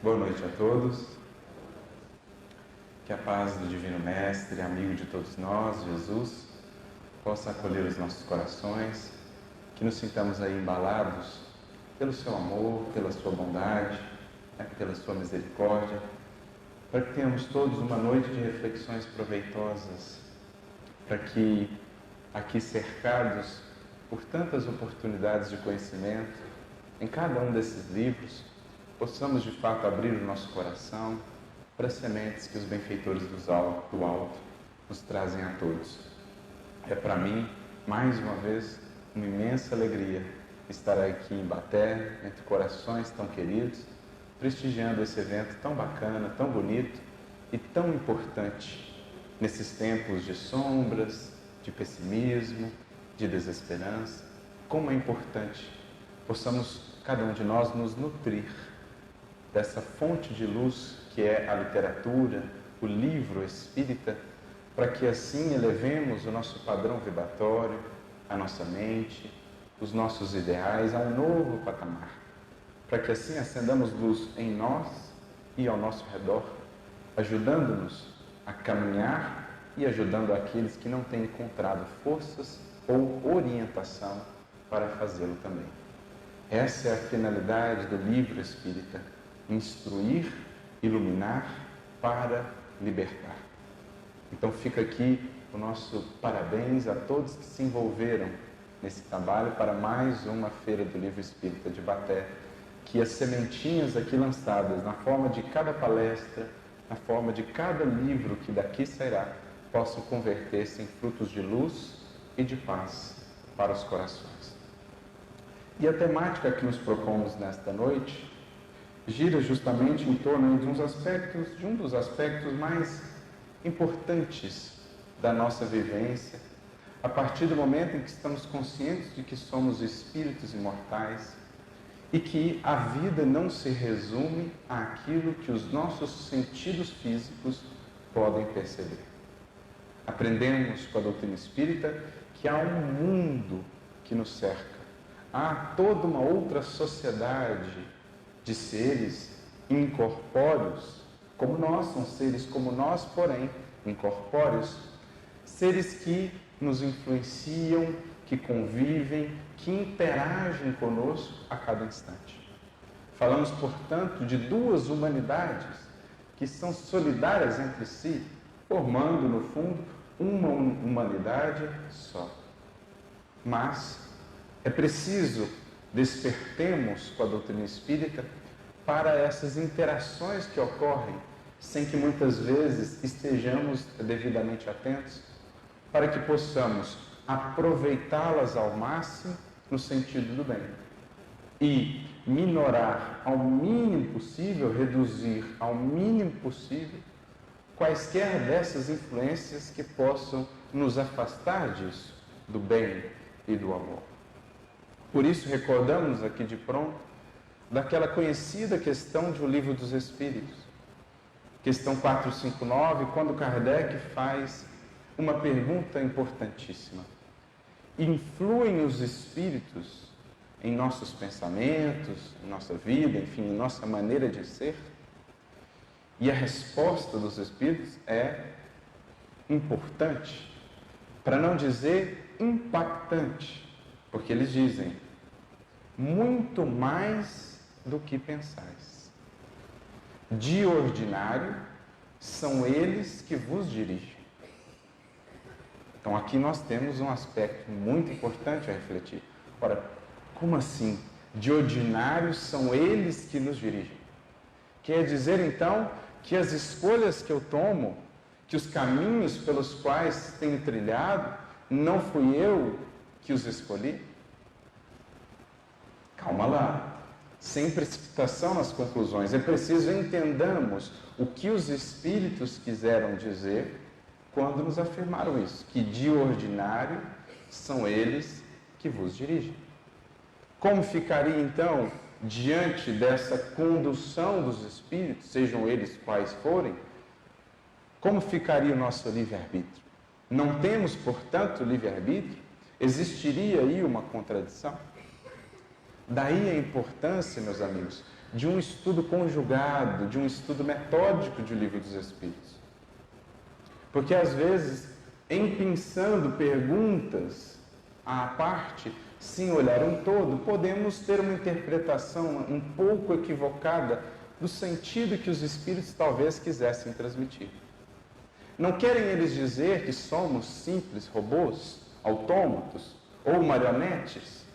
Boa noite a todos. Que a paz do Divino Mestre, amigo de todos nós, Jesus, possa acolher os nossos corações, que nos sintamos aí embalados pelo seu amor, pela sua bondade, pela sua misericórdia, para que tenhamos todos uma noite de reflexões proveitosas, para que, aqui cercados por tantas oportunidades de conhecimento, em cada um desses livros, possamos de fato abrir o nosso coração para as sementes que os benfeitores do alto nos trazem a todos. É para mim, mais uma vez, uma imensa alegria estar aqui em Baté, entre corações tão queridos, prestigiando esse evento tão bacana, tão bonito e tão importante nesses tempos de sombras, de pessimismo, de desesperança. Como é importante possamos, cada um de nós, nos nutrir dessa fonte de luz que é a literatura, o livro espírita, para que assim elevemos o nosso padrão vibratório, a nossa mente, os nossos ideais a um novo patamar, para que assim acendamos luz em nós e ao nosso redor, ajudando-nos a caminhar e ajudando aqueles que não têm encontrado forças ou orientação para fazê-lo também. Essa é a finalidade do livro espírita: instruir, iluminar para libertar. Então fica aqui o nosso parabéns a todos que se envolveram nesse trabalho para mais uma Feira do Livro Espírita de Baté, que as sementinhas aqui lançadas na forma de cada palestra, na forma de cada livro que daqui sairá, possam converter-se em frutos de luz e de paz para os corações. E a temática que nos propomos nesta noite gira justamente em torno de um dos aspectos mais importantes da nossa vivência, a partir do momento em que estamos conscientes de que somos espíritos imortais e que a vida não se resume àquilo que os nossos sentidos físicos podem perceber. Aprendemos com a doutrina espírita que há um mundo que nos cerca, há toda uma outra sociedade de seres incorpóreos, como nós, são seres como nós, porém incorpóreos, seres que nos influenciam, que convivem, que interagem conosco a cada instante. Falamos, portanto, de duas humanidades que são solidárias entre si, formando, no fundo, uma humanidade só. Mas é preciso despertemos com a doutrina espírita para essas interações que ocorrem sem que muitas vezes estejamos devidamente atentos, para que possamos aproveitá-las ao máximo no sentido do bem e minorar ao mínimo possível, reduzir ao mínimo possível quaisquer dessas influências que possam nos afastar disso, do bem e do amor. Por isso, recordamos aqui de pronto daquela conhecida questão de O Livro dos Espíritos, questão 459, quando Kardec faz uma pergunta importantíssima: influem os espíritos em nossos pensamentos, em nossa vida, enfim, em nossa maneira de ser? E a resposta dos espíritos é importante, para não dizer impactante, porque eles dizem: muito mais do que pensais. De ordinário, são eles que vos dirigem. Então aqui nós temos um aspecto muito importante a refletir. Ora, como assim? De ordinário são eles que nos dirigem. Quer dizer então que as escolhas que eu tomo, que os caminhos pelos quais tenho trilhado, não fui eu que os escolhi? Calma lá, sem precipitação nas conclusões. É preciso entendamos o que os espíritos quiseram dizer quando nos afirmaram isso, que de ordinário são eles que vos dirigem. Como ficaria então, diante dessa condução dos espíritos, sejam eles quais forem, como ficaria o nosso livre-arbítrio? Não temos, portanto, livre-arbítrio? Existiria aí uma contradição? Daí a importância, meus amigos, de um estudo conjugado, de um estudo metódico de O Livro dos Espíritos. Porque às vezes, em pensando perguntas à parte, sem olhar um todo, podemos ter uma interpretação um pouco equivocada do sentido que os Espíritos talvez quisessem transmitir. Não querem eles dizer que somos simples robôs, autômatos ou marionetes,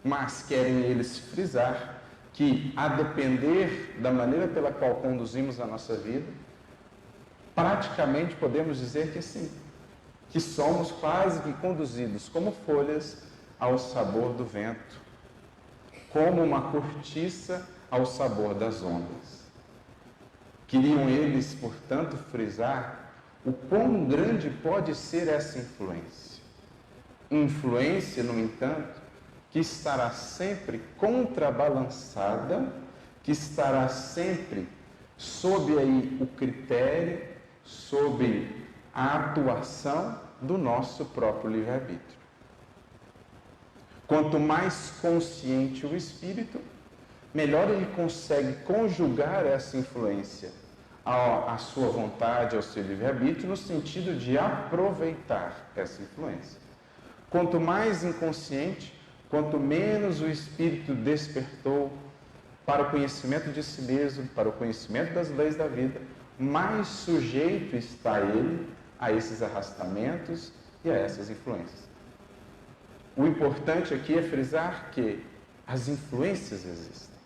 mas querem eles frisar que, a depender da maneira pela qual conduzimos a nossa vida, praticamente podemos dizer que sim, que somos quase que conduzidos como folhas ao sabor do vento, como uma cortiça ao sabor das ondas. Queriam eles, portanto, frisar o quão grande pode ser essa influência. Influência, no entanto, que estará sempre contrabalançada, que estará sempre sob aí o critério, sob a atuação do nosso próprio livre-arbítrio. Quanto mais consciente o espírito, melhor ele consegue conjugar essa influência à sua vontade, ao seu livre-arbítrio, no sentido de aproveitar essa influência. Quanto mais inconsciente, quanto menos o espírito despertou para o conhecimento de si mesmo, para o conhecimento das leis da vida, mais sujeito está ele a esses arrastamentos e a essas influências. O importante aqui é frisar que as influências existem.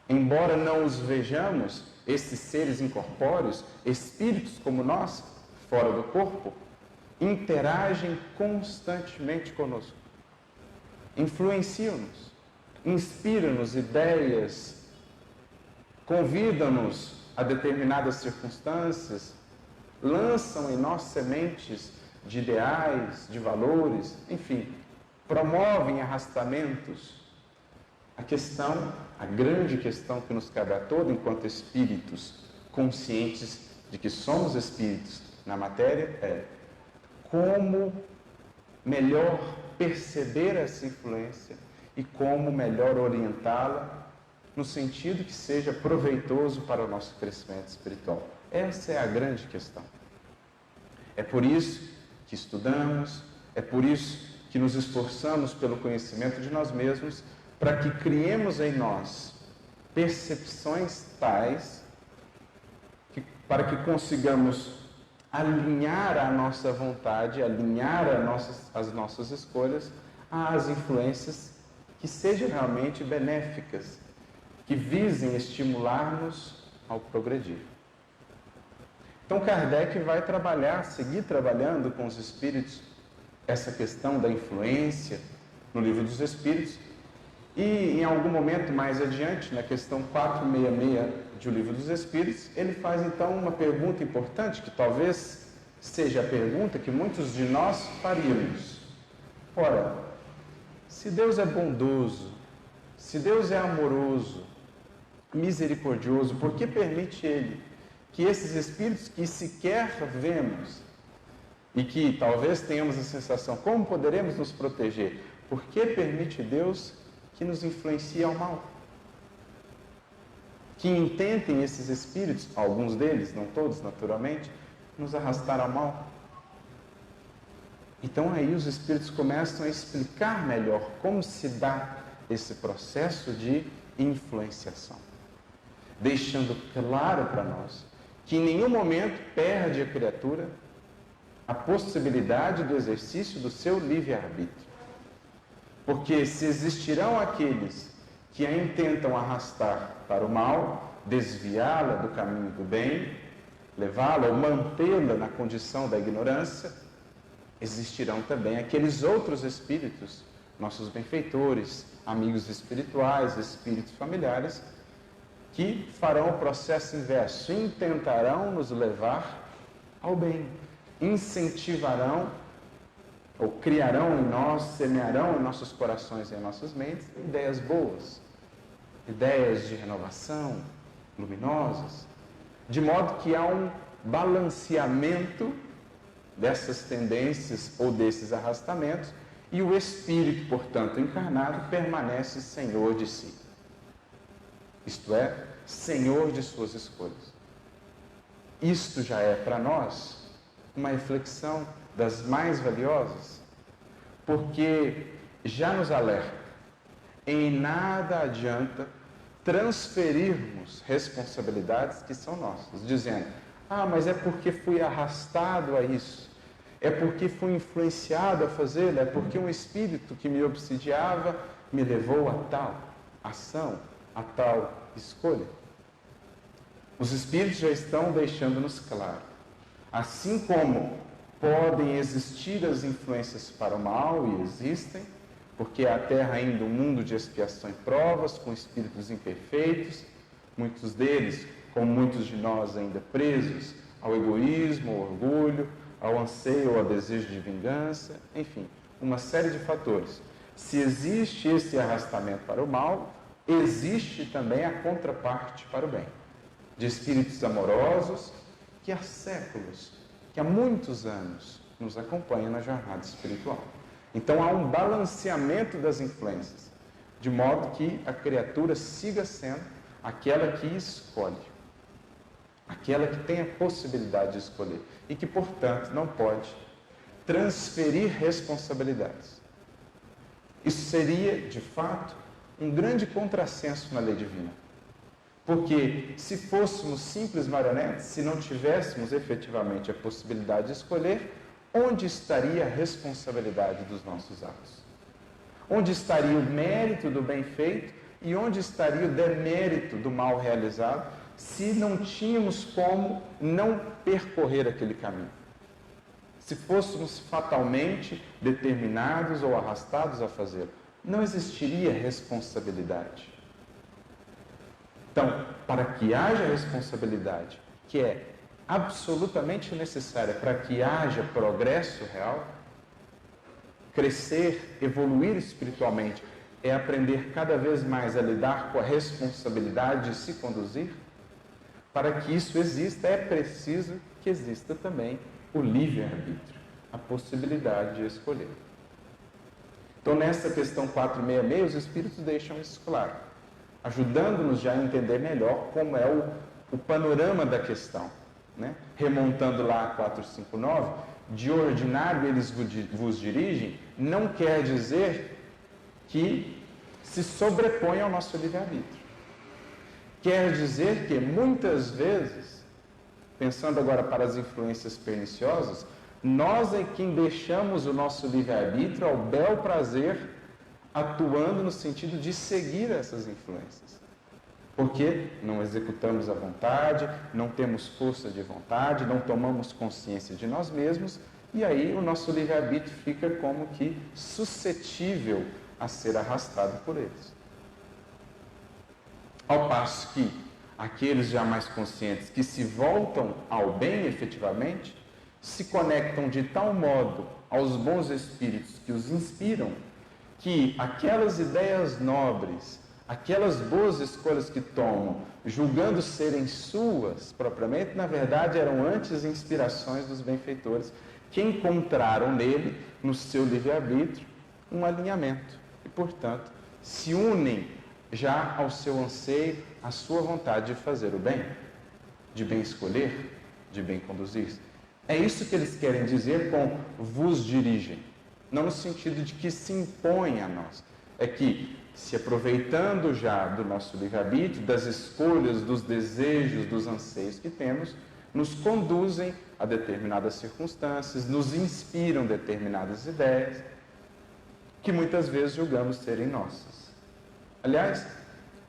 Embora não os vejamos, esses seres incorpóreos, espíritos como nós, fora do corpo, interagem constantemente conosco. Influenciam-nos, inspiram-nos ideias, convidam-nos a determinadas circunstâncias, lançam em nós sementes de ideais, de valores, enfim, promovem arrastamentos. A grande questão que nos cabe a todos, enquanto espíritos conscientes de que somos espíritos na matéria, é como melhor perceber essa influência e como melhor orientá-la no sentido que seja proveitoso para o nosso crescimento espiritual. Essa é a grande questão. É por isso que estudamos, é por isso que nos esforçamos pelo conhecimento de nós mesmos, para que criemos em nós percepções tais, para que consigamos alinhar a nossa vontade, alinhar as nossas escolhas às influências que sejam realmente benéficas, que visem estimular-nos ao progredir. Então Kardec vai seguir trabalhando com os espíritos essa questão da influência no Livro dos Espíritos, e em algum momento mais adiante, na questão 466 de O Livro dos Espíritos, ele faz então uma pergunta importante, que talvez seja a pergunta que muitos de nós faríamos. Ora, se Deus é bondoso, se Deus é amoroso, misericordioso, por que permite Ele que esses espíritos que sequer vemos e que talvez tenhamos a sensação, como poderemos nos proteger? Por que permite Deus que nos influencie ao mal? Que intentem esses espíritos, alguns deles, não todos naturalmente, nos arrastar ao mal? Então aí os espíritos começam a explicar melhor como se dá esse processo de influenciação, deixando claro para nós que em nenhum momento perde a criatura a possibilidade do exercício do seu livre-arbítrio. Porque se existirão aqueles que a intentam arrastar para o mal, desviá-la do caminho do bem, levá-la ou mantê-la na condição da ignorância, existirão também aqueles outros espíritos, nossos benfeitores, amigos espirituais, espíritos familiares, que farão o processo inverso, intentarão nos levar ao bem, incentivarão ou criarão em nós, semearão em nossos corações e em nossas mentes ideias boas, ideias de renovação, luminosas, de modo que há um balanceamento dessas tendências ou desses arrastamentos e o espírito, portanto, encarnado, permanece senhor de si. isto é, senhor de suas escolhas. Isto já é para nós uma reflexão das mais valiosas, porque já nos alerta, em nada adianta transferirmos responsabilidades que são nossas, dizendo, mas é porque fui arrastado a isso, é porque fui influenciado a fazê-lo, é porque um espírito que me obsidiava me levou a tal ação, a tal escolha. Os espíritos já estão deixando-nos claro, assim como podem existir as influências para o mal, e existem, porque a Terra ainda é um mundo de expiação e provas, com espíritos imperfeitos, muitos deles, como muitos de nós, ainda presos ao egoísmo, ao orgulho, ao anseio ou ao desejo de vingança, enfim, uma série de fatores. Se existe esse arrastamento para o mal, existe também a contraparte para o bem, de espíritos amorosos que há séculos, que há muitos anos nos acompanham na jornada espiritual. Então há um balanceamento das influências, de modo que a criatura siga sendo aquela que escolhe, aquela que tem a possibilidade de escolher e que, portanto, não pode transferir responsabilidades. Isso seria, de fato, um grande contrassenso na lei divina. Porque se fôssemos simples marionetes, se não tivéssemos efetivamente a possibilidade de escolher, onde estaria a responsabilidade dos nossos atos? Onde estaria o mérito do bem feito e onde estaria o demérito do mal realizado, se não tínhamos como não percorrer aquele caminho? Se fôssemos fatalmente determinados ou arrastados a fazê-lo, não existiria responsabilidade. Então, para que haja responsabilidade, que é absolutamente necessária para que haja progresso real, crescer, evoluir espiritualmente, é aprender cada vez mais a lidar com a responsabilidade de se conduzir. Para que isso exista, é preciso que exista também o livre-arbítrio, a possibilidade de escolher. Então, nessa questão 466, os Espíritos deixam isso claro, ajudando-nos já a entender melhor como é o panorama da questão. Né? Remontando lá a 459, de ordinário eles vos dirigem, não quer dizer que se sobrepõe ao nosso livre-arbítrio. Quer dizer que muitas vezes, pensando agora para as influências perniciosas, nós é quem deixamos o nosso livre-arbítrio ao bel prazer, atuando no sentido de seguir essas influências. Porque não executamos a vontade, não temos força de vontade, não tomamos consciência de nós mesmos, e aí o nosso livre-arbítrio fica como que suscetível a ser arrastado por eles. Ao passo que aqueles já mais conscientes que se voltam ao bem efetivamente, se conectam de tal modo aos bons espíritos que os inspiram, que aquelas ideias nobres, aquelas boas escolhas que tomam, julgando serem suas propriamente, na verdade eram antes inspirações dos benfeitores, que encontraram nele, no seu livre-arbítrio, um alinhamento. E, portanto, se unem já ao seu anseio, à sua vontade de fazer o bem, de bem escolher, de bem conduzir-se. É isso que eles querem dizer com vos dirigem. Não no sentido de que se impõem a nós. É que, se aproveitando já do nosso livre-arbítrio, das escolhas, dos desejos, dos anseios que temos, nos conduzem a determinadas circunstâncias, nos inspiram determinadas ideias, que muitas vezes julgamos serem nossas. Aliás,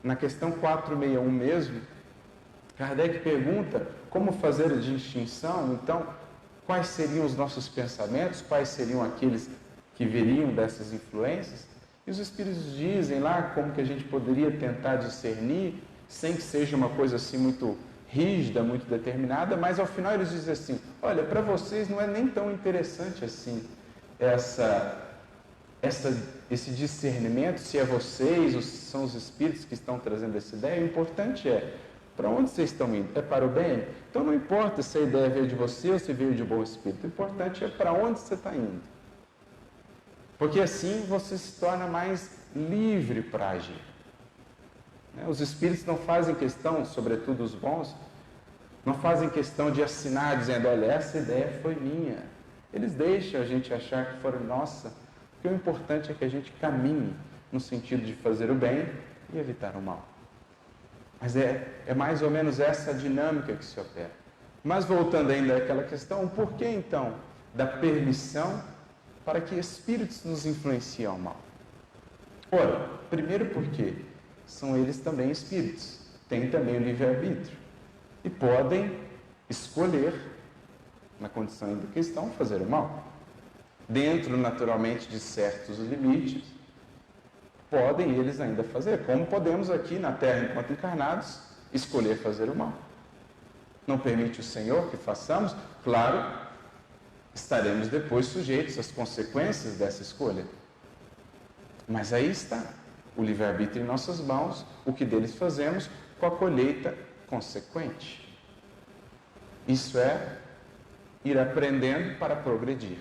na questão 461 mesmo, Kardec pergunta como fazer a distinção, então, quais seriam os nossos pensamentos, quais seriam aqueles que viriam dessas influências, e os Espíritos dizem lá como que a gente poderia tentar discernir, sem que seja uma coisa assim muito rígida, muito determinada, mas ao final eles dizem assim, olha, para vocês não é nem tão interessante assim esse discernimento, se é vocês ou se são os Espíritos que estão trazendo essa ideia, o importante é, para onde vocês estão indo? É para o bem? Então não importa se a ideia veio de você ou se veio de bom espírito, o importante é para onde você está indo. Porque assim você se torna mais livre para agir. Os espíritos não fazem questão, sobretudo os bons, não fazem questão de assinar dizendo, olha, essa ideia foi minha. Eles deixam a gente achar que foram nossa, porque o importante é que a gente caminhe no sentido de fazer o bem e evitar o mal. Mas é mais ou menos essa a dinâmica que se opera. Mas voltando ainda àquela questão, o porquê então da permissão para que espíritos nos influenciem ao mal? Ora, primeiro porque são eles também espíritos, têm também o livre-arbítrio e podem escolher, na condição ainda que estão, fazer o mal. Dentro, naturalmente, de certos limites, podem eles ainda fazer, como podemos aqui na Terra, enquanto encarnados, escolher fazer o mal. Não permite o Senhor que façamos? Claro, estaremos depois sujeitos às consequências dessa escolha. Mas aí está o livre-arbítrio em nossas mãos, o que deles fazemos com a colheita consequente. Isso é ir aprendendo para progredir.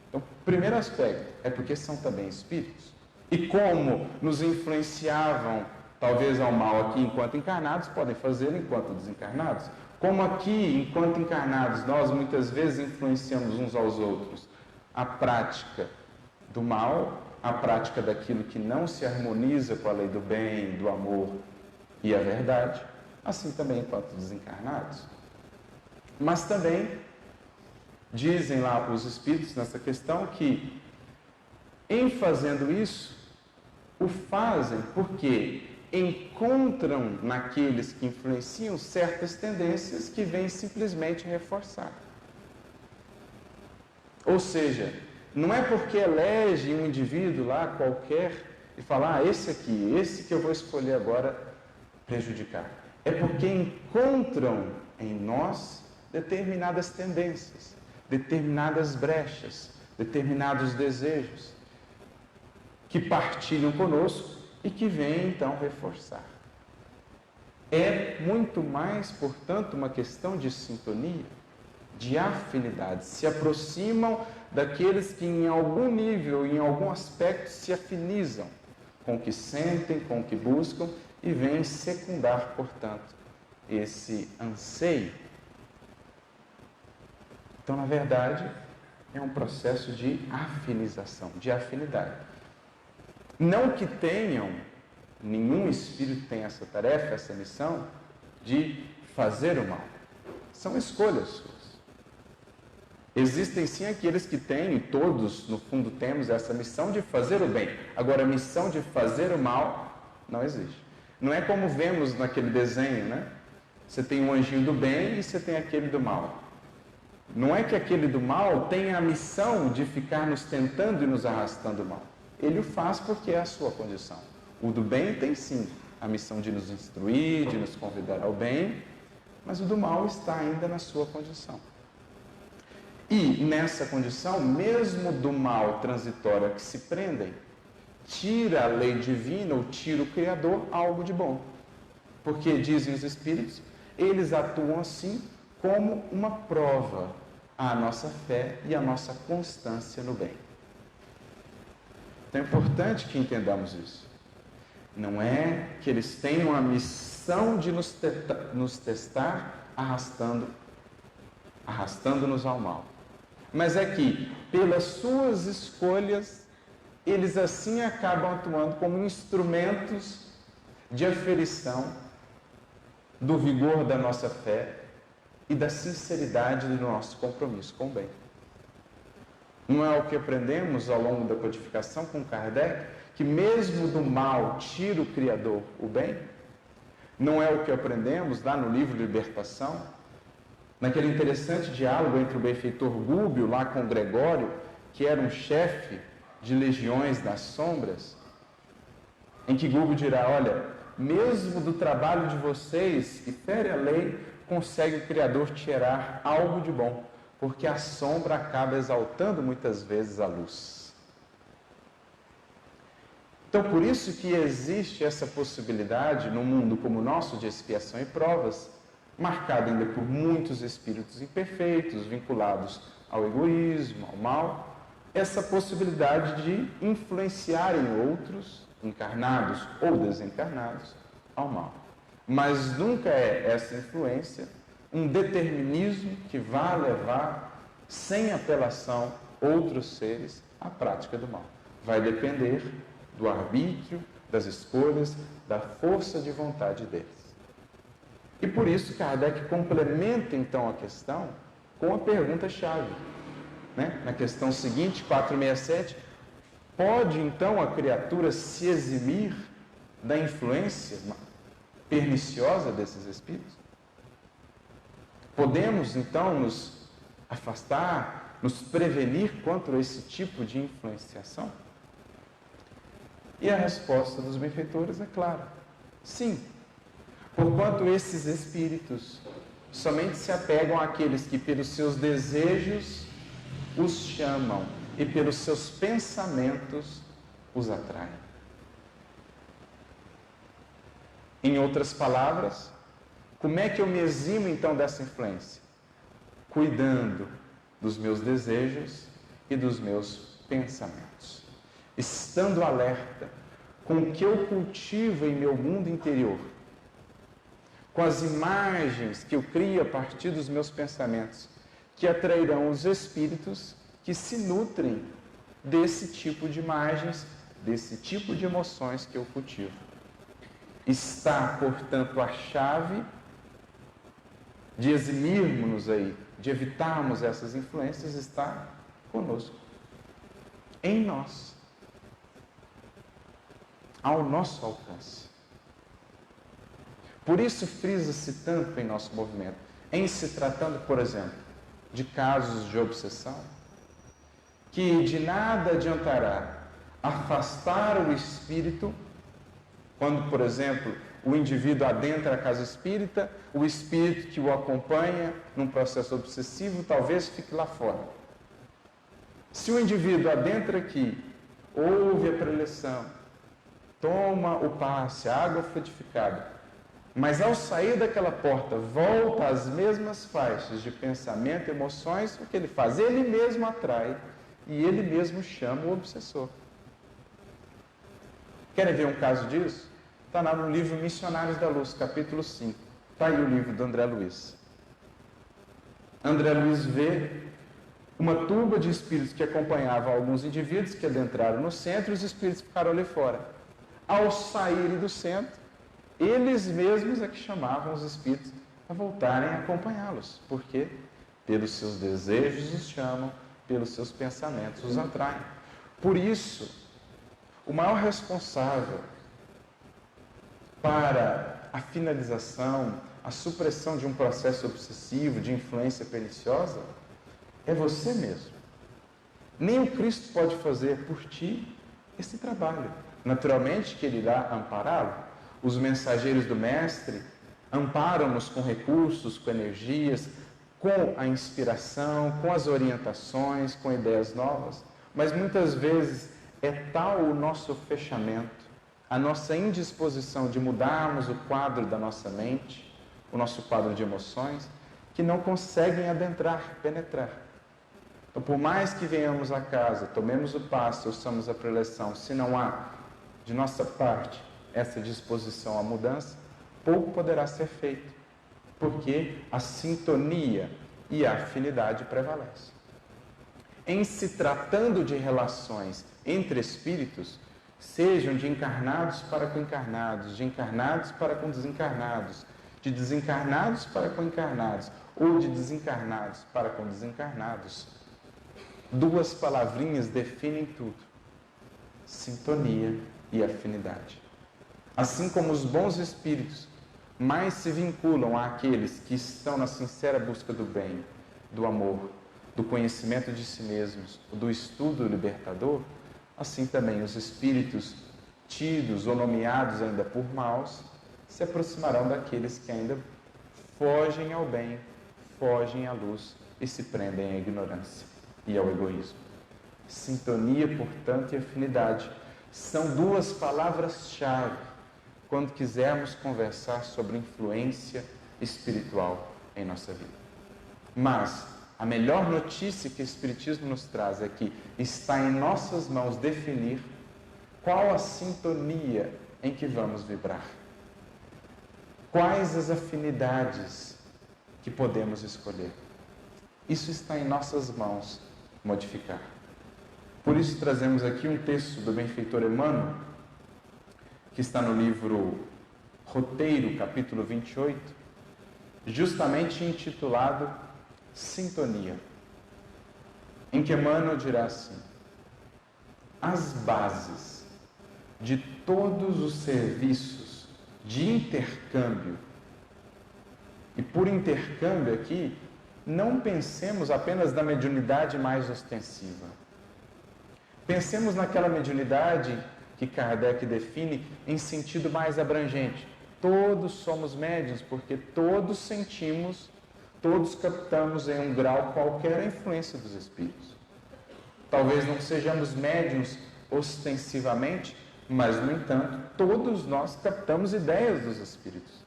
Então, o primeiro aspecto é porque são também espíritos. E como nos influenciavam, talvez ao mal aqui enquanto encarnados, podem fazê-lo enquanto desencarnados. Como aqui, enquanto encarnados, nós muitas vezes influenciamos uns aos outros a prática do mal, a prática daquilo que não se harmoniza com a lei do bem, do amor e a verdade, assim também enquanto desencarnados. Mas também dizem lá os espíritos nessa questão que, em fazendo isso, o fazem porque encontram naqueles que influenciam certas tendências que vêm simplesmente reforçar. Ou seja, não é porque elege um indivíduo lá qualquer e fala, esse aqui, esse que eu vou escolher agora prejudicar. É porque encontram em nós determinadas tendências, determinadas brechas, determinados desejos que partilham conosco e que vêm então reforçar. É muito mais, portanto, uma questão de sintonia, de afinidade. Se aproximam daqueles que em algum nível, em algum aspecto, se afinizam com o que sentem, com o que buscam e vêm secundar, portanto, esse anseio. Então, na verdade, é um processo de afinização, de afinidade. Não que tenham, nenhum espírito tem essa tarefa, essa missão de fazer o mal. São escolhas suas. Existem sim aqueles que têm, e todos no fundo temos essa missão de fazer o bem. Agora, a missão de fazer o mal não existe. Não é como vemos naquele desenho, né? Você tem um anjinho do bem e você tem aquele do mal. Não é que aquele do mal tenha a missão de ficar nos tentando e nos arrastando mal. Ele o faz porque é a sua condição. O do bem tem sim a missão de nos instruir, de nos convidar ao bem, mas o do mal está ainda na sua condição. E nessa condição, mesmo do mal transitório a que se prendem, tira a lei divina ou tira o Criador algo de bom. Porque, dizem os Espíritos, eles atuam assim como uma prova à nossa fé e à nossa constância no bem. Então é importante que entendamos isso. Não é que eles tenham a missão de nos testar arrastando-nos ao mal. Mas é que, pelas suas escolhas, eles assim acabam atuando como instrumentos de aferição do vigor da nossa fé e da sinceridade do nosso compromisso com o bem. Não é o que aprendemos ao longo da codificação com Kardec, que mesmo do mal tira o Criador o bem? Não é o que aprendemos lá no livro Libertação, naquele interessante diálogo entre o benfeitor Gúbio lá com Gregório, que era um chefe de legiões das sombras, em que Gúbio dirá, olha, mesmo do trabalho de vocês, que fere a lei, consegue o Criador tirar algo de bom, porque a sombra acaba exaltando muitas vezes a luz. Então, por isso que existe essa possibilidade num mundo como o nosso de expiação e provas, marcado ainda por muitos espíritos imperfeitos, vinculados ao egoísmo, ao mal, essa possibilidade de influenciar em outros, encarnados ou desencarnados, ao mal. Mas nunca é essa influência um determinismo que vá levar, sem apelação, outros seres à prática do mal. Vai depender do arbítrio, das escolhas, da força de vontade deles. E por isso Kardec complementa então a questão com a pergunta-chave. Na questão seguinte, 467, pode então a criatura se eximir da influência perniciosa desses espíritos? Podemos então nos afastar, nos prevenir contra esse tipo de influenciação? E a resposta dos benfeitores é clara: sim, porquanto esses espíritos somente se apegam àqueles que pelos seus desejos os chamam e pelos seus pensamentos os atraem. Em outras palavras, como é que eu me eximo então dessa influência? Cuidando dos meus desejos e dos meus pensamentos. Estando alerta com o que eu cultivo em meu mundo interior, com as imagens que eu crio a partir dos meus pensamentos, que atrairão os espíritos que se nutrem desse tipo de imagens, desse tipo de emoções que eu cultivo. Está, portanto, a chave de eximirmos-nos aí, de evitarmos essas influências, está conosco, em nós, ao nosso alcance. Por isso frisa-se tanto em nosso movimento, em se tratando, por exemplo, de casos de obsessão, que de nada adiantará afastar o espírito, quando, por exemplo, o indivíduo adentra a casa espírita, o espírito que o acompanha num processo obsessivo talvez fique lá fora. Se o indivíduo adentra aqui, ouve a preleção, toma o passe, a água frutificada, mas ao sair daquela porta volta às mesmas faixas de pensamento e emoções, o que ele faz? Ele mesmo atrai e ele mesmo chama o obsessor. Querem ver um caso disso? Está lá no livro Missionários da Luz, capítulo 5. Está aí o livro do André Luiz. André Luiz vê uma turba de espíritos que acompanhava alguns indivíduos que adentraram no centro e os espíritos ficaram ali fora. Ao saírem do centro, eles mesmos é que chamavam os espíritos a voltarem a acompanhá-los. Por quê? Pelos seus desejos os chamam, pelos seus pensamentos os atraem. Por isso, o maior responsável para a finalização, a supressão de um processo obsessivo, de influência perniciosa, é você mesmo. Nem o Cristo pode fazer por ti esse trabalho. Naturalmente que Ele irá ampará-lo. Os mensageiros do Mestre amparam-nos com recursos, com energias, com a inspiração, com as orientações, com ideias novas. Mas muitas vezes é tal o nosso fechamento, a nossa indisposição de mudarmos o quadro da nossa mente, o nosso quadro de emoções, que não conseguem adentrar, penetrar. Então, por mais que venhamos a casa, tomemos o passe, ouçamos a preleção, se não há, de nossa parte, essa disposição à mudança, pouco poderá ser feito, porque a sintonia e a afinidade prevalecem. Em se tratando de relações entre espíritos, sejam de encarnados para com encarnados, de encarnados para com desencarnados, de desencarnados para com encarnados, ou de desencarnados para com desencarnados, duas palavrinhas definem tudo: sintonia e afinidade. Assim como os bons espíritos mais se vinculam àqueles que estão na sincera busca do bem, do amor, do conhecimento de si mesmos, do estudo libertador, assim também os espíritos tidos ou nomeados ainda por maus se aproximarão daqueles que ainda fogem ao bem, fogem à luz e se prendem à ignorância e ao egoísmo. Sintonia, portanto, e afinidade são duas palavras-chave quando quisermos conversar sobre influência espiritual em nossa vida. Mas a melhor notícia que o Espiritismo nos traz é que está em nossas mãos definir qual a sintonia em que vamos vibrar. Quais as afinidades que podemos escolher? Isso está em nossas mãos modificar. Por isso trazemos aqui um texto do benfeitor Emmanuel, que está no livro Roteiro, capítulo 28, justamente intitulado Sintonia, em que Emmanuel dirá assim: as bases de todos os serviços de intercâmbio, e por intercâmbio aqui, não pensemos apenas na mediunidade mais ostensiva. Pensemos naquela mediunidade que Kardec define em sentido mais abrangente. Todos somos médiuns, porque todos sentimos, todos captamos em um grau qualquer a influência dos espíritos. Talvez não sejamos médiuns ostensivamente, mas, no entanto, todos nós captamos ideias dos espíritos,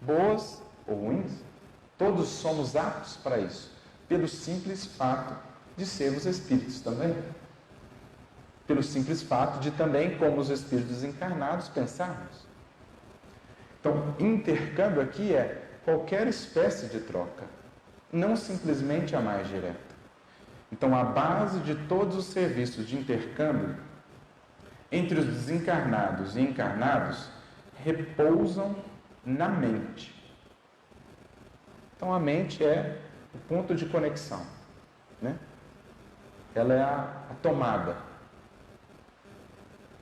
boas ou ruins. Todos somos aptos para isso, pelo simples fato de sermos espíritos também. Pelo simples fato de também, como os espíritos encarnados, pensarmos. Então, intercâmbio aqui é qualquer espécie de troca, não simplesmente a mais direta. Então, a base de todos os serviços de intercâmbio entre os desencarnados e encarnados repousam na mente. Então, a mente é o ponto de conexão, né? Ela é a tomada.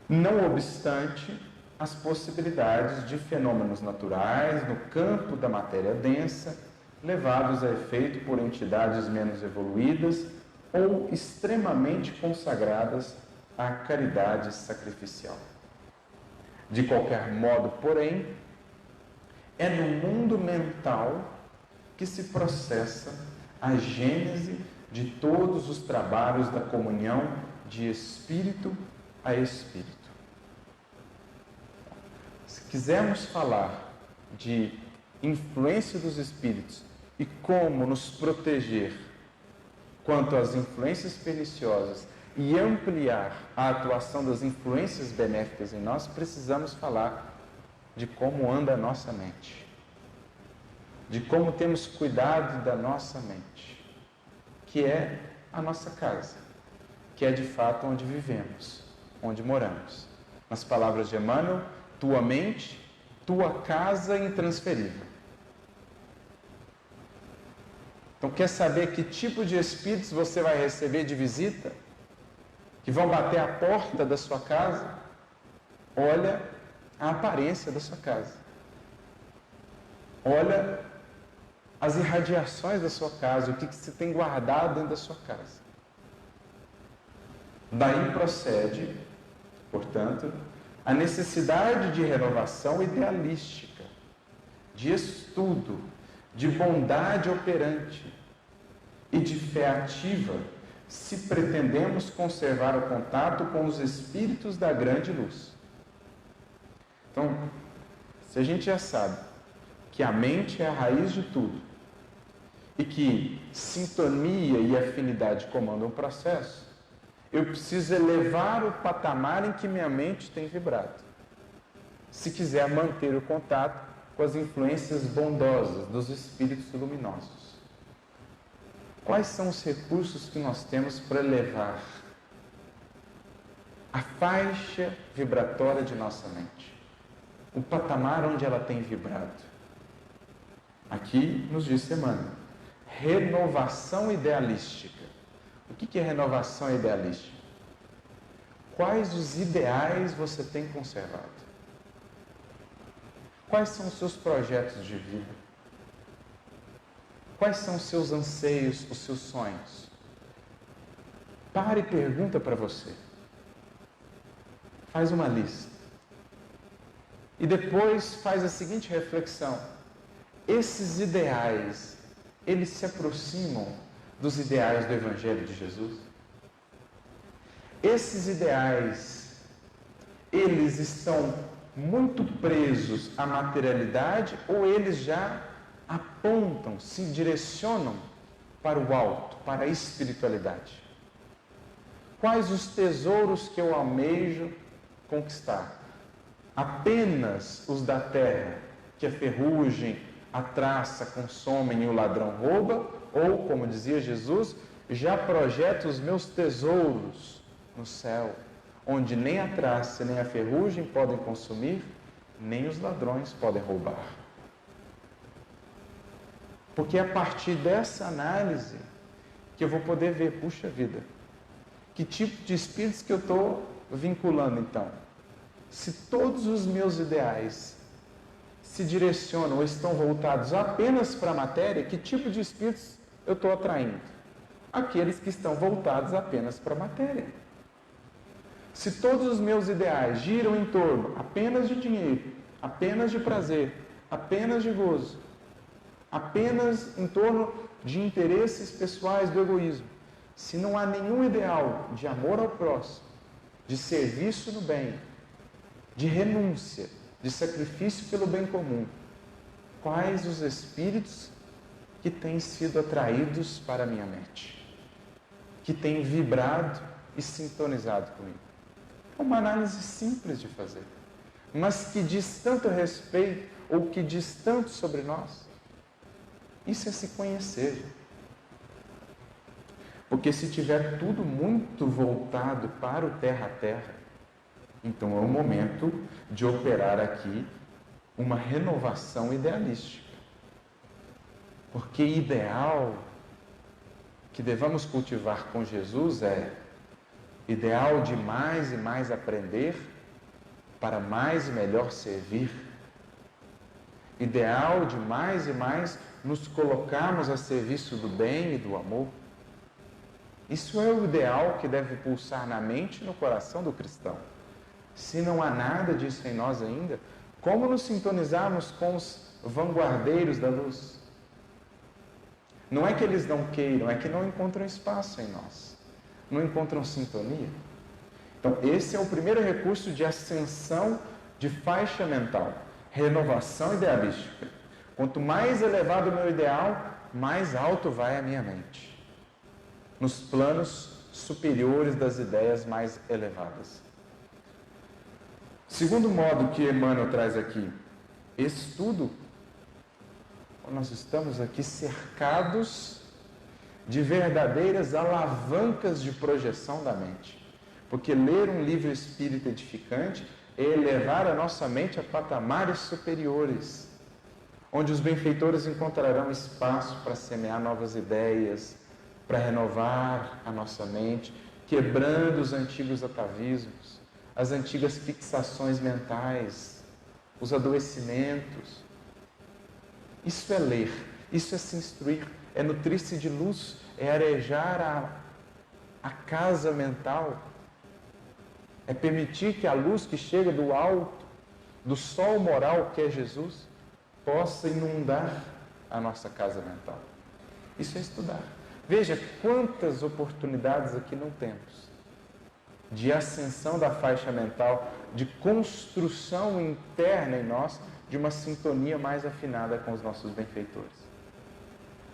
Não obstante as possibilidades de fenômenos naturais no campo da matéria densa, levados a efeito por entidades menos evoluídas ou extremamente consagradas à caridade sacrificial. De qualquer modo, porém, é no mundo mental que se processa a gênese de todos os trabalhos da comunhão de espírito a espírito. Se quisermos falar de influência dos espíritos e como nos proteger quanto às influências perniciosas e ampliar a atuação das influências benéficas em nós, precisamos falar de como anda a nossa mente, de como temos cuidado da nossa mente, que é a nossa casa, que é de fato onde vivemos, onde moramos. Nas palavras de Emmanuel, tua mente, tua casa intransferível. Então, quer saber que tipo de espíritos você vai receber de visita? Que vão bater a porta da sua casa? Olha a aparência da sua casa. Olha as irradiações da sua casa, o que você tem guardado dentro da sua casa. Daí procede, portanto, a necessidade de renovação idealística, de estudo, de bondade operante e de fé ativa, se pretendemos conservar o contato com os espíritos da grande luz. Então, se a gente já sabe que a mente é a raiz de tudo e que sintonia e afinidade comandam o processo, eu preciso elevar o patamar em que minha mente tem vibrado, se quiser manter o contato com as influências bondosas dos espíritos luminosos. Quais são os recursos que nós temos para elevar a faixa vibratória de nossa mente, o patamar onde ela tem vibrado? Aqui nos diz Emmanuel, renovação idealística. O que é renovação idealística? Quais os ideais você tem conservado? Quais são os seus projetos de vida? Quais são os seus anseios, os seus sonhos? Pare e pergunta para você. Faz uma lista. E depois faz a seguinte reflexão. Esses ideais, eles se aproximam dos ideais do Evangelho de Jesus? Esses ideais, eles estão muito presos à materialidade ou eles já apontam, se direcionam para o alto, para a espiritualidade? Quais os tesouros que eu almejo conquistar? Apenas os da terra que a ferrugem, a traça consomem e o ladrão rouba, ou, como dizia Jesus, já projeto os meus tesouros no céu, onde nem a traça nem a ferrugem podem consumir, nem os ladrões podem roubar. Porque é a partir dessa análise que eu vou poder ver, puxa vida, que tipo de espíritos que eu estou vinculando então? Se todos os meus ideais se direcionam ou estão voltados apenas para a matéria, que tipo de espíritos eu estou atraindo? Aqueles que estão voltados apenas para a matéria. Se todos os meus ideais giram em torno apenas de dinheiro, apenas de prazer, apenas de gozo, apenas em torno de interesses pessoais do egoísmo, se não há nenhum ideal de amor ao próximo, de serviço no bem, de renúncia, de sacrifício pelo bem comum, quais os espíritos que têm sido atraídos para a minha mente, que têm vibrado e sintonizado comigo? É uma análise simples de fazer, mas que diz tanto a respeito, ou que diz tanto sobre nós. Isso é se conhecer. Porque se tiver tudo muito voltado para o terra a terra, então é o momento de operar aqui uma renovação idealística. Porque ideal que devamos cultivar com Jesus é ideal de mais e mais aprender para mais e melhor servir. Ideal de mais e mais nos colocarmos a serviço do bem e do amor. Isso é o ideal que deve pulsar na mente e no coração do cristão. Se não há nada disso em nós ainda, como nos sintonizarmos com os vanguardeiros da luz? Não é que eles não queiram, é que não encontram espaço em nós. Não encontram sintonia. Então, esse é o primeiro recurso de ascensão de faixa mental. Renovação idealística. Quanto mais elevado o meu ideal, mais alto vai a minha mente. Nos planos superiores das ideias mais elevadas. Segundo modo que Emmanuel traz aqui, estudo. Nós estamos aqui cercados de verdadeiras alavancas de projeção da mente. Porque ler um livro espírita edificante é elevar a nossa mente a patamares superiores, onde os benfeitores encontrarão espaço para semear novas ideias, para renovar a nossa mente, quebrando os antigos atavismos, as antigas fixações mentais, os adoecimentos. Isso é ler, isso é se instruir, é nutrir-se de luz, é arejar a casa mental, é permitir que a luz que chega do alto, do sol moral que é Jesus, possa inundar a nossa casa mental. Isso é estudar. Veja quantas oportunidades aqui não temos de ascensão da faixa mental, de construção interna em nós, de uma sintonia mais afinada com os nossos benfeitores.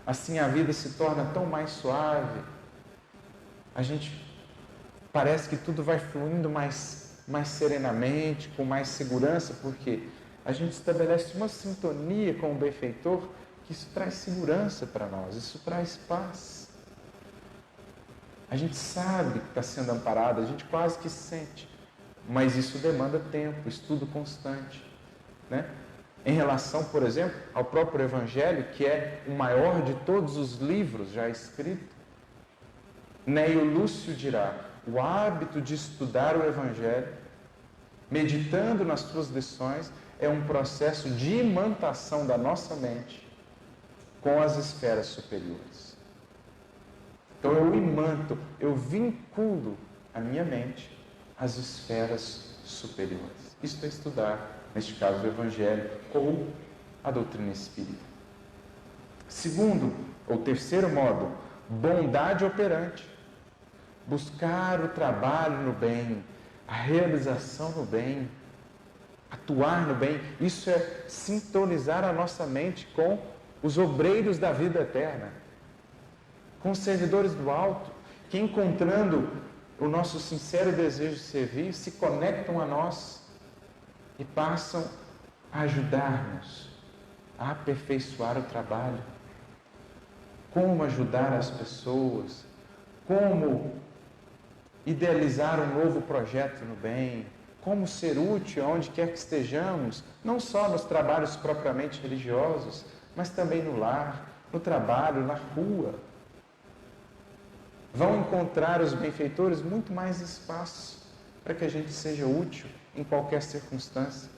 Assim a vida se torna tão mais suave, a gente parece que tudo vai fluindo mais serenamente, com mais segurança, porque a gente estabelece uma sintonia com o benfeitor, que isso traz segurança para nós, isso traz paz. A gente sabe que está sendo amparado, a gente quase que sente, mas isso demanda tempo, estudo constante, né? Em relação, por exemplo, ao próprio Evangelho, que é o maior de todos os livros já escritos, Neio Lúcio dirá: o hábito de estudar o Evangelho, meditando nas suas lições, é um processo de imantação da nossa mente com as esferas superiores. Então eu imanto, eu vinculo a minha mente às esferas superiores. Isto é estudar, neste caso, o Evangelho ou a doutrina espírita. Segundo, ou terceiro modo, bondade operante. Buscar o trabalho no bem, a realização no bem, atuar no bem. Isso é sintonizar a nossa mente com os obreiros da vida eterna, com os servidores do alto, que encontrando o nosso sincero desejo de servir, se conectam a nós e passam a ajudar-nos a aperfeiçoar o trabalho, como ajudar as pessoas, como idealizar um novo projeto no bem, como ser útil aonde quer que estejamos, não só nos trabalhos propriamente religiosos, mas também no lar, no trabalho, na rua. Vão encontrar os benfeitores muito mais espaço para que a gente seja útil em qualquer circunstância.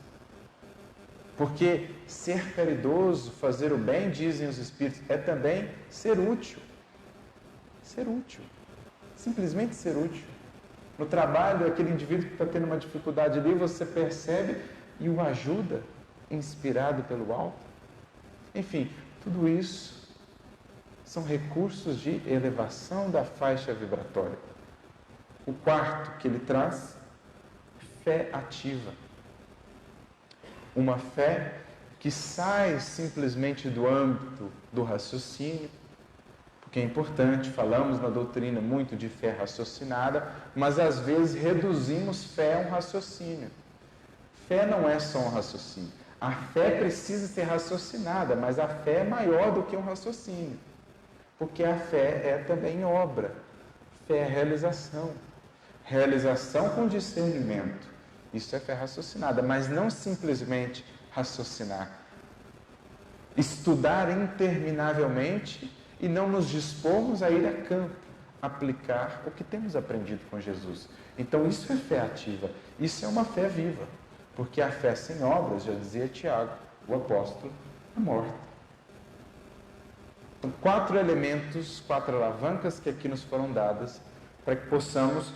Porque ser caridoso, fazer o bem, dizem os Espíritos, é também ser útil. Ser útil. Simplesmente ser útil. No trabalho, aquele indivíduo que está tendo uma dificuldade ali, você percebe e o ajuda, inspirado pelo alto. Enfim, tudo isso são recursos de elevação da faixa vibratória. O quarto que ele traz, fé ativa. Uma fé que sai simplesmente do âmbito do raciocínio, porque é importante, falamos na doutrina muito de fé raciocinada, mas às vezes reduzimos fé a um raciocínio. Fé não é só um raciocínio. A fé precisa ser raciocinada, mas a fé é maior do que um raciocínio, porque a fé é também obra. Fé é realização. Realização com discernimento. Isso é fé raciocinada, mas não simplesmente raciocinar. Estudar interminavelmente e não nos dispormos a ir a campo, aplicar o que temos aprendido com Jesus. Então isso é fé ativa, isso é uma fé viva, porque a fé sem obras, já dizia Tiago, o apóstolo, é morta. Então, 4 elementos, 4 alavancas que aqui nos foram dadas para que possamos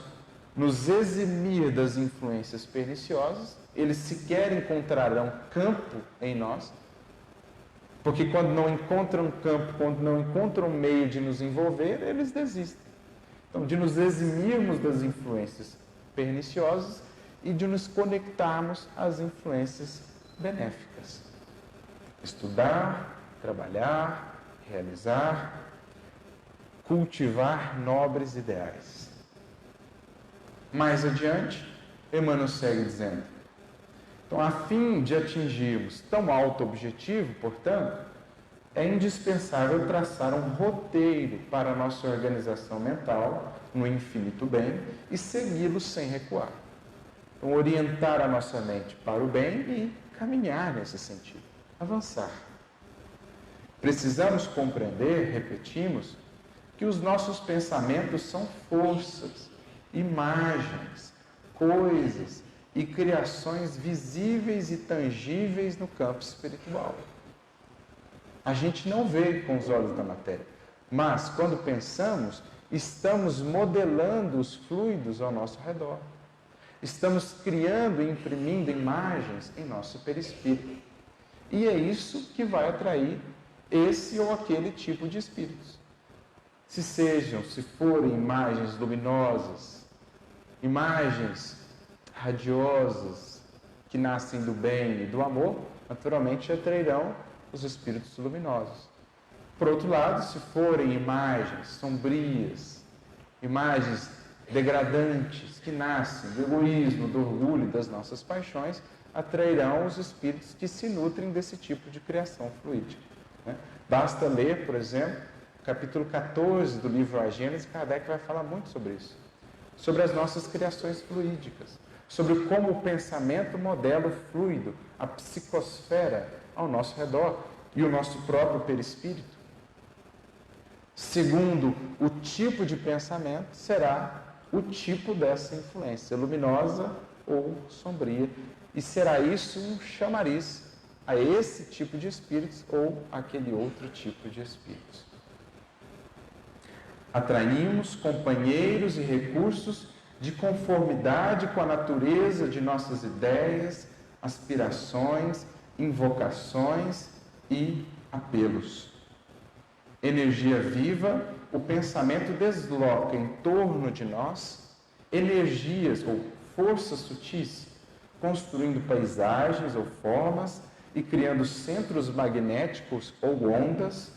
nos eximir das influências perniciosas. Eles sequer encontrarão campo em nós, porque quando não encontram campo, quando não encontram meio de nos envolver, eles desistem. Então, de nos eximirmos das influências perniciosas e de nos conectarmos às influências benéficas. Estudar, trabalhar, realizar, cultivar nobres ideais. Mais adiante, Emmanuel segue dizendo: então, a fim de atingirmos tão alto objetivo, portanto, é indispensável traçar um roteiro para a nossa organização mental no infinito bem e segui-lo sem recuar. Então, orientar a nossa mente para o bem e caminhar nesse sentido, avançar. Precisamos compreender, repetimos, que os nossos pensamentos são forças, imagens, coisas e criações visíveis e tangíveis no campo espiritual. A gente não vê com os olhos da matéria, mas quando pensamos, estamos modelando os fluidos ao nosso redor. Estamos criando e imprimindo imagens em nosso perispírito. E é isso que vai atrair esse ou aquele tipo de espíritos. Se forem imagens luminosas, imagens radiosas que nascem do bem e do amor, naturalmente atrairão os espíritos luminosos. Por outro lado, se forem imagens sombrias, imagens degradantes que nascem do egoísmo, do orgulho e das nossas paixões, atrairão os espíritos que se nutrem desse tipo de criação fluídica. Basta ler, por exemplo, o capítulo 14 do livro A Gênese. Kardec vai falar muito sobre isso, sobre as nossas criações fluídicas, sobre como o pensamento modela o fluido, a psicosfera ao nosso redor e o nosso próprio perispírito. Segundo o tipo de pensamento, será o tipo dessa influência, luminosa ou sombria, e será isso um chamariz a esse tipo de espíritos ou aquele outro tipo de espíritos. Atraímos companheiros e recursos de conformidade com a natureza de nossas ideias, aspirações, invocações e apelos. Energia viva, o pensamento desloca em torno de nós energias ou forças sutis, construindo paisagens ou formas e criando centros magnéticos ou ondas,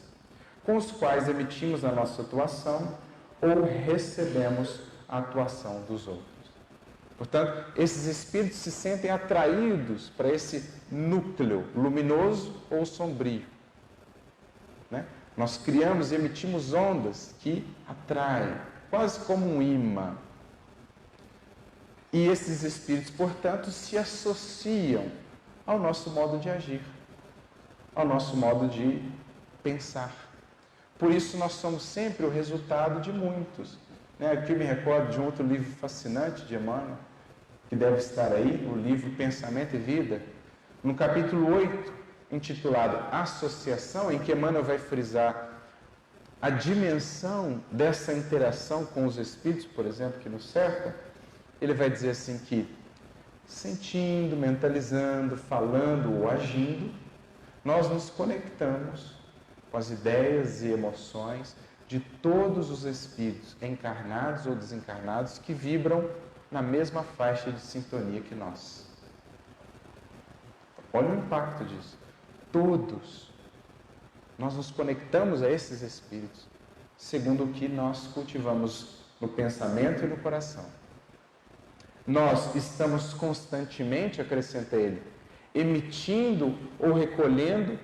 com os quais emitimos a nossa atuação ou recebemos a atuação dos outros. Portanto, esses espíritos se sentem atraídos para esse núcleo luminoso ou sombrio, né? Nós criamos e emitimos ondas que atraem, quase como um imã. E esses espíritos, portanto, se associam ao nosso modo de agir, ao nosso modo de pensar. Por isso, nós somos sempre o resultado de muitos. Aqui eu me recordo de um outro livro fascinante de Emmanuel, que deve estar aí, o livro Pensamento e Vida, no capítulo 8, intitulado Associação, em que Emmanuel vai frisar a dimensão dessa interação com os espíritos, por exemplo, que nos cercam. Ele vai dizer assim que, sentindo, mentalizando, falando ou agindo, nós nos conectamos com as ideias e emoções de todos os espíritos, encarnados ou desencarnados, que vibram na mesma faixa de sintonia que nós. Olha o impacto disso. Todos. Nós nos conectamos a esses espíritos, segundo o que nós cultivamos no pensamento e no coração. Nós estamos constantemente, acrescenta ele, emitindo ou recolhendo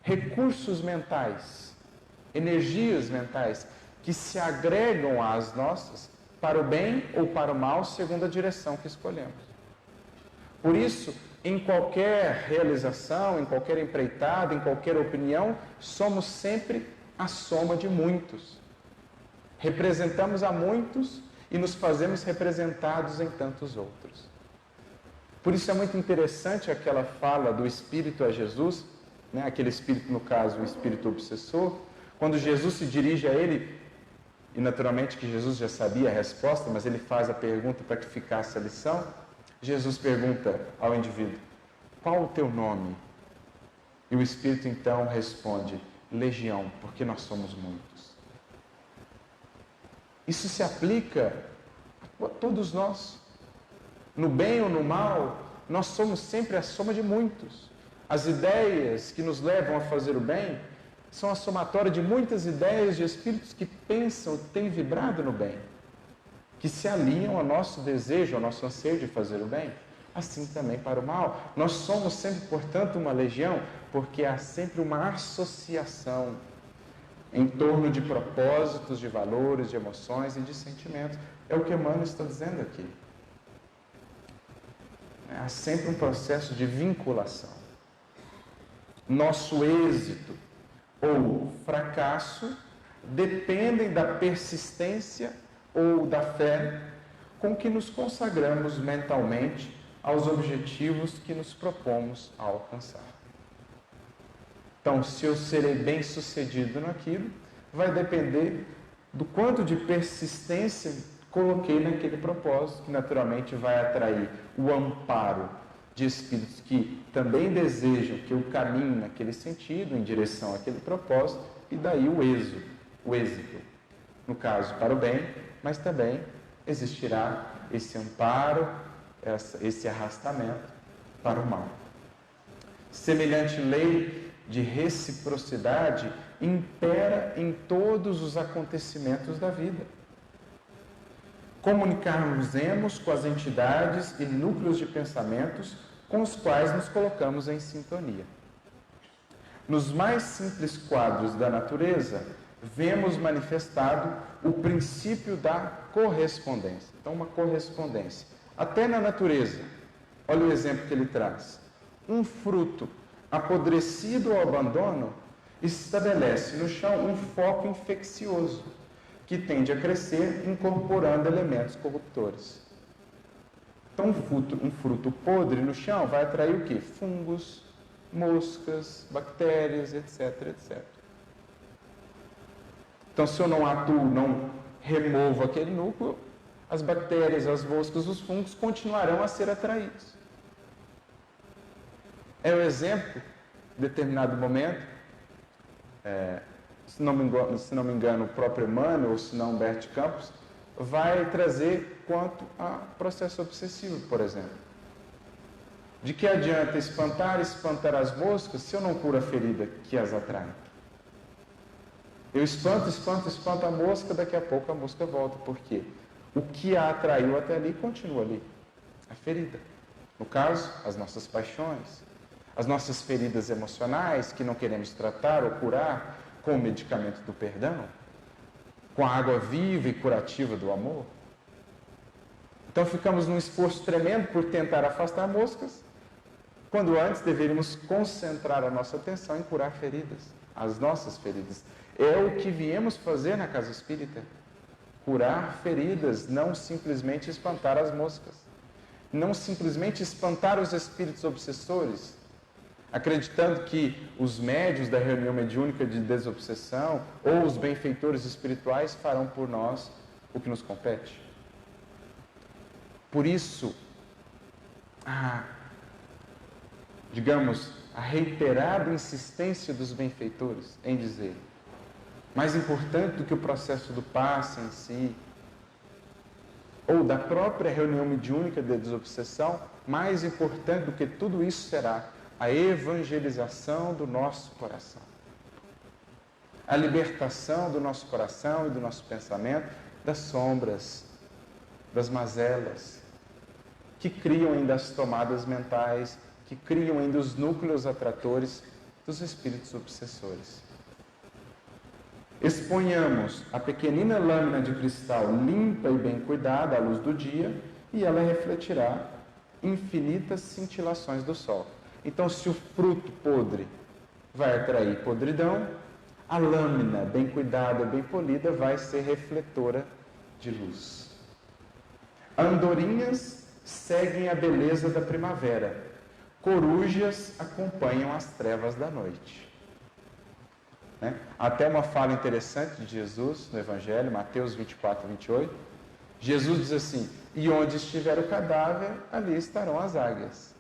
recursos mentais, energias mentais, que se agregam às nossas para o bem ou para o mal, segundo a direção que escolhemos. Por isso, em qualquer realização, em qualquer empreitada, em qualquer opinião, somos sempre a soma de muitos. Representamos a muitos e nos fazemos representados em tantos outros. Por isso é muito interessante aquela fala do Espírito a Jesus, aquele Espírito, no caso, o Espírito obsessor, quando Jesus se dirige a ele, e naturalmente que Jesus já sabia a resposta, mas ele faz a pergunta para que ficasse a lição. Jesus pergunta ao indivíduo: qual o teu nome? E o Espírito então responde: Legião, porque nós somos muitos. Isso se aplica a todos nós. No bem ou no mal, nós somos sempre a soma de muitos. As ideias que nos levam a fazer o bem são a somatória de muitas ideias de espíritos que pensam, têm vibrado no bem, que se alinham ao nosso desejo, ao nosso anseio de fazer o bem. Assim também para o mal. Nós somos sempre, portanto, uma legião, porque há sempre uma associação em torno de propósitos, de valores, de emoções e de sentimentos. É o que Emmanuel está dizendo aqui. Há sempre um processo de vinculação. Nosso êxito ou fracasso dependem da persistência ou da fé com que nos consagramos mentalmente aos objetivos que nos propomos a alcançar. Então, se eu serei bem-sucedido naquilo, vai depender do quanto de persistência coloquei naquele propósito, que naturalmente vai atrair o amparo de espíritos que também desejam que eu caminhe naquele sentido, em direção àquele propósito, e daí o êxito. No caso, para o bem, mas também existirá esse amparo, esse arrastamento para o mal. Semelhante lei de reciprocidade impera em todos os acontecimentos da vida. Comunicarmos-nos com as entidades e núcleos de pensamentos com os quais nos colocamos em sintonia. Nos mais simples quadros da natureza, vemos manifestado o princípio da correspondência. Então, uma correspondência. Até na natureza, olha o exemplo que ele traz. Um fruto apodrecido ao abandono estabelece no chão um foco infeccioso, que tende a crescer incorporando elementos corruptores. Então, um fruto podre no chão vai atrair o quê? Fungos, moscas, bactérias, etc, etc. Então, se eu não atuo, não removo aquele núcleo, as bactérias, as moscas, os fungos continuarão a ser atraídos. É o exemplo, em determinado momento, se não me engano, o próprio Emmanuel, ou se não Humberto Campos, vai trazer quanto a processo obsessivo, por exemplo. De que adianta espantar as moscas se eu não curo a ferida que as atrai? Eu espanto a mosca, daqui a pouco a mosca volta. Por quê? O que a atraiu até ali continua ali. a ferida. No caso, as nossas paixões, as nossas feridas emocionais que não queremos tratar ou curar com o medicamento do perdão, com a água viva e curativa do amor. Então ficamos num esforço tremendo por tentar afastar moscas, quando antes deveríamos concentrar a nossa atenção em curar feridas, as nossas feridas. É o que viemos fazer na Casa Espírita. Curar feridas, não simplesmente espantar as moscas. Não simplesmente espantar os espíritos obsessores, acreditando que os médios da reunião mediúnica de desobsessão ou os benfeitores espirituais farão por nós o que nos compete. Por isso, a reiterada insistência dos benfeitores em dizer: mais importante do que o processo do passe em si, ou da própria reunião mediúnica de desobsessão, mais importante do que tudo isso será a evangelização do nosso coração. A libertação do nosso coração e do nosso pensamento das sombras, das mazelas, que criam ainda as tomadas mentais, que criam ainda os núcleos atratores dos espíritos obsessores. Exponhamos a pequenina lâmina de cristal limpa e bem cuidada à luz do dia e ela refletirá infinitas cintilações do sol. Então, se o fruto podre vai atrair podridão, a lâmina bem cuidada, bem polida, vai ser refletora de luz. Andorinhas seguem a beleza da primavera, corujas acompanham as trevas da noite. Até uma fala interessante de Jesus no Evangelho, Mateus 24, 28. Jesus diz assim: e onde estiver o cadáver, ali estarão as águias.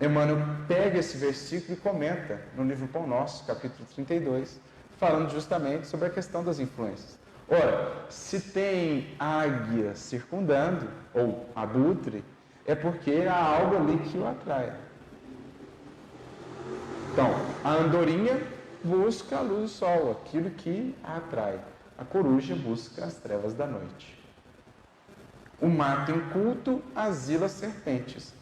Emmanuel pega esse versículo e comenta no livro Pão Nosso, capítulo 32, falando justamente sobre a questão das influências. Ora, se tem águia circundando, ou abutre, é porque há algo ali que o atrai. Então, a andorinha busca a luz do sol, aquilo que a atrai. A coruja busca as trevas da noite. O mato inculto asila as serpentes.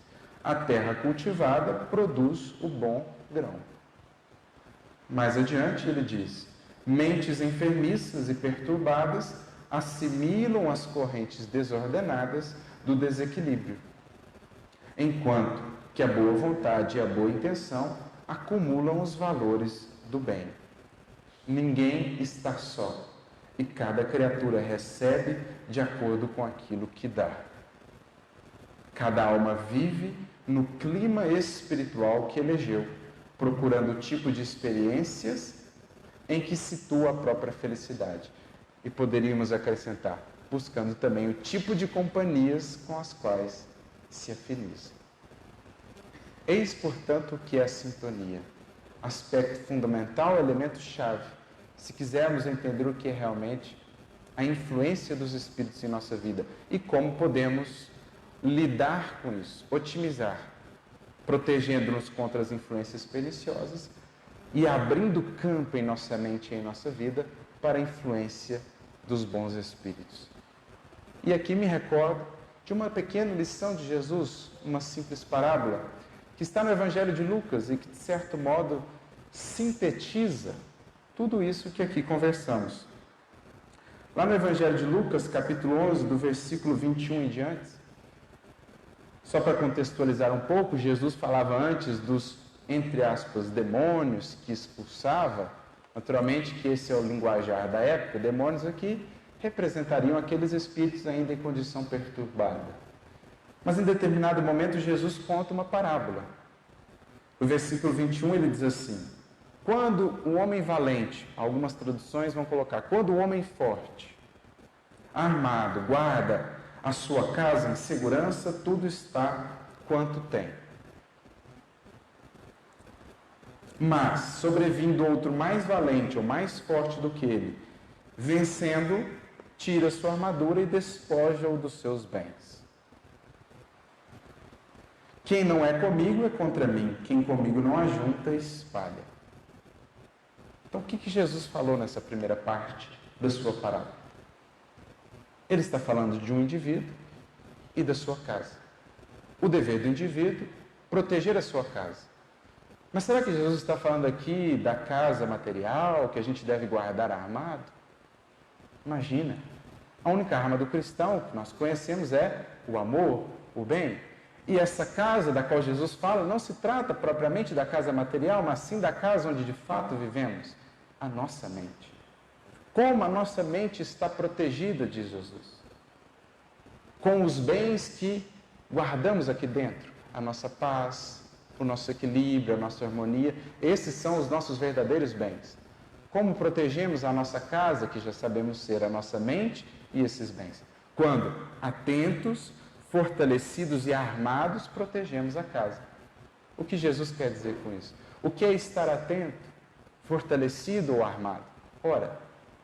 A terra cultivada produz o bom grão. Mais adiante ele diz: mentes enfermiças e perturbadas assimilam as correntes desordenadas do desequilíbrio, enquanto que a boa vontade e a boa intenção acumulam os valores do bem. Ninguém está só, e cada criatura recebe de acordo com aquilo que dá. Cada alma vive no clima espiritual que elegeu, procurando o tipo de experiências em que situa a própria felicidade. E poderíamos acrescentar, buscando também o tipo de companhias com as quais se afiniza. Eis, portanto, o que é a sintonia. Aspecto fundamental, elemento-chave, se quisermos entender o que é realmente a influência dos espíritos em nossa vida e como podemos lidar com isso, otimizar, protegendo-nos contra as influências perniciosas e abrindo campo em nossa mente e em nossa vida para a influência dos bons espíritos. E aqui me recordo de uma pequena lição de Jesus, uma simples parábola, que está no Evangelho de Lucas e que, de certo modo, sintetiza tudo isso que aqui conversamos. Lá no Evangelho de Lucas, capítulo 11, do versículo 21 em diante, só para contextualizar um pouco, Jesus falava antes dos, entre aspas, demônios que expulsava. Naturalmente que esse é o linguajar da época. Demônios aqui representariam aqueles espíritos ainda em condição perturbada. Mas em determinado momento Jesus conta uma parábola. No versículo 21 ele diz assim: quando o homem valente, algumas traduções vão colocar, quando o homem forte, armado, guarda a sua casa em segurança, tudo está quanto tem. Mas, sobrevindo outro mais valente ou mais forte do que ele, vencendo, tira sua armadura e despoja-o dos seus bens. Quem não é comigo é contra mim, quem comigo não ajunta, espalha. Então, o que Jesus falou nessa primeira parte da sua parábola? Ele está falando de um indivíduo e da sua casa. o dever do indivíduo, proteger a sua casa. Mas será que Jesus está falando aqui da casa material, que a gente deve guardar armado? Imagina, a única arma do cristão que nós conhecemos é o amor, o bem. E essa casa da qual Jesus fala não se trata propriamente da casa material, mas sim da casa onde de fato vivemos, a nossa mente. Como a nossa mente está protegida, diz Jesus, com os bens que guardamos aqui dentro, a nossa paz, o nosso equilíbrio, a nossa harmonia, esses são os nossos verdadeiros bens. Como protegemos a nossa casa, que já sabemos ser a nossa mente e esses bens? Quando, atentos, fortalecidos e armados, protegemos a casa. O que Jesus quer dizer com isso? O que é estar atento, fortalecido ou armado? Ora,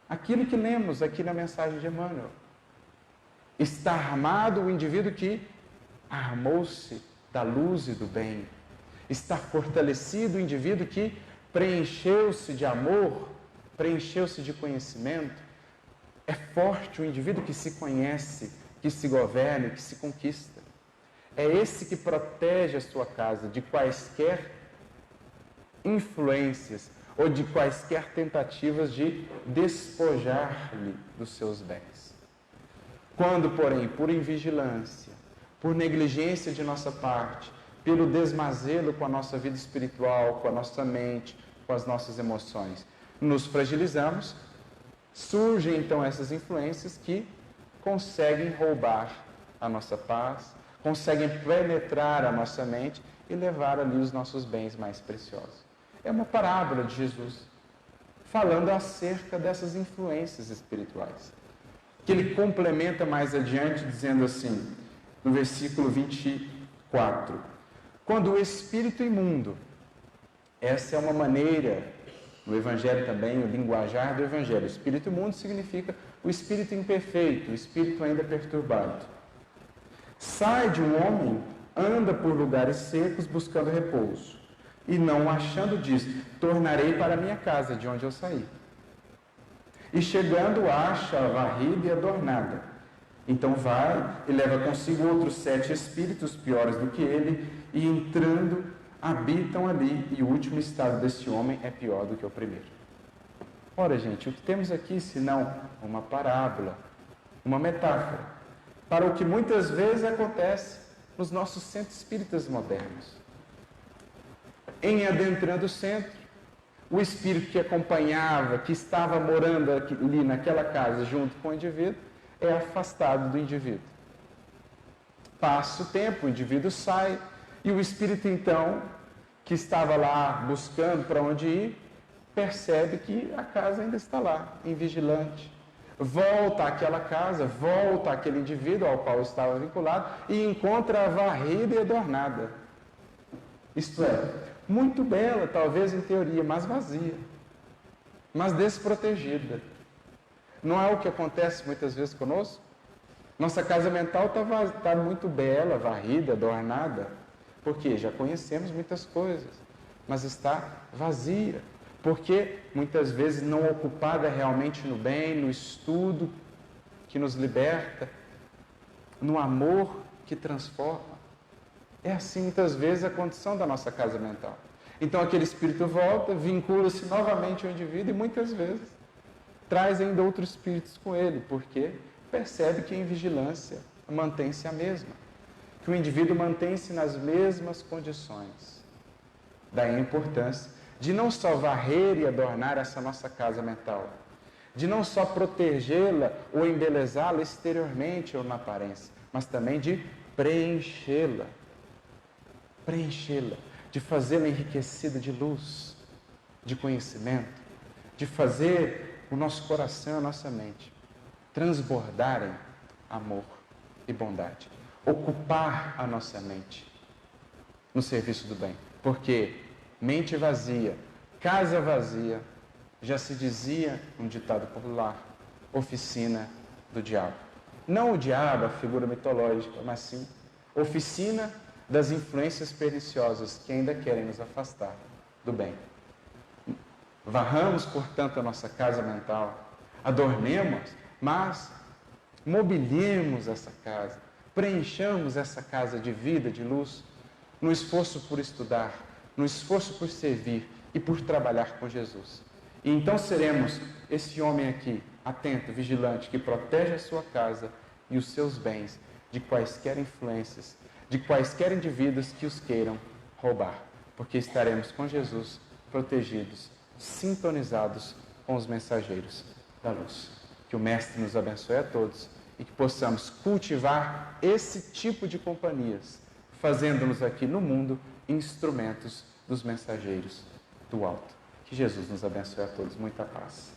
aquilo que lemos aqui na mensagem de Emmanuel. Está armado o indivíduo que armou-se da luz e do bem. Está fortalecido o indivíduo que preencheu-se de amor, preencheu-se de conhecimento. É forte o indivíduo que se conhece, que se governa, que se conquista. É esse que protege a sua casa de quaisquer influências ou de quaisquer tentativas de despojar-lhe dos seus bens. Quando, porém, por invigilância, por negligência de nossa parte, pelo desmazelo com a nossa vida espiritual, com a nossa mente, com as nossas emoções, nos fragilizamos, surgem então essas influências que conseguem roubar a nossa paz, conseguem penetrar a nossa mente e levar ali os nossos bens mais preciosos. É uma parábola de Jesus, falando acerca dessas influências espirituais, que ele complementa mais adiante, dizendo assim, no versículo 24, quando o espírito imundo, essa é uma maneira, no Evangelho também, o linguajar do Evangelho, o espírito imundo significa o espírito imperfeito, o espírito ainda perturbado. Sai de um homem, anda por lugares secos buscando repouso, e não achando diz, tornarei para minha casa, de onde eu saí. E chegando, acha varrida e adornada. Então vai e leva consigo outros 7 espíritos piores do que ele, e entrando, habitam ali, e o último estado desse homem é pior do que o primeiro. Ora, gente, o que temos aqui, senão uma parábola, uma metáfora, para o que muitas vezes acontece nos nossos centros espíritas modernos. Em adentrando o centro, o espírito que acompanhava, que estava morando ali naquela casa junto com o indivíduo, é afastado do indivíduo. Passa o tempo, o indivíduo sai, e o espírito então, que estava lá buscando para onde ir, percebe que a casa ainda está lá, invigilante. Volta àquela casa, volta àquele indivíduo ao qual estava vinculado e encontra a varrida e adornada. Isto é, muito bela, talvez em teoria, mas vazia, mas desprotegida. Não é o que acontece muitas vezes conosco? Nossa casa mental está muito bela, varrida, adornada, porque já conhecemos muitas coisas, mas está vazia, porque muitas vezes não ocupada realmente no bem, no estudo que nos liberta, no amor que transforma. É assim muitas vezes a condição da nossa casa mental. Então aquele espírito volta, vincula-se novamente ao indivíduo e muitas vezes traz ainda outros espíritos com ele, porque percebe que em vigilância mantém-se a mesma, que o indivíduo mantém-se nas mesmas condições. Daí a importância de não só varrer e adornar essa nossa casa mental, de não só protegê-la ou embelezá-la exteriormente ou na aparência, mas também de preenchê-la, de fazê-la enriquecida de luz, de conhecimento, de fazer o nosso coração, a nossa mente transbordarem amor e bondade, ocupar a nossa mente no serviço do bem, porque mente vazia, casa vazia, já se dizia um ditado popular, oficina do diabo. Não o diabo, a figura mitológica, mas sim oficina das influências perniciosas que ainda querem nos afastar do bem. Varramos, portanto, a nossa casa mental, adornemos, mas mobiliemos essa casa, preenchamos essa casa de vida, de luz, no esforço por estudar, no esforço por servir e por trabalhar com Jesus. E então seremos esse homem aqui, atento, vigilante, que protege a sua casa e os seus bens de quaisquer influências, de quaisquer indivíduos que os queiram roubar, porque estaremos com Jesus protegidos, sintonizados com os mensageiros da luz. Que o Mestre nos abençoe a todos e que possamos cultivar esse tipo de companhias, fazendo-nos aqui no mundo instrumentos dos mensageiros do alto. Que Jesus nos abençoe a todos. Muita paz.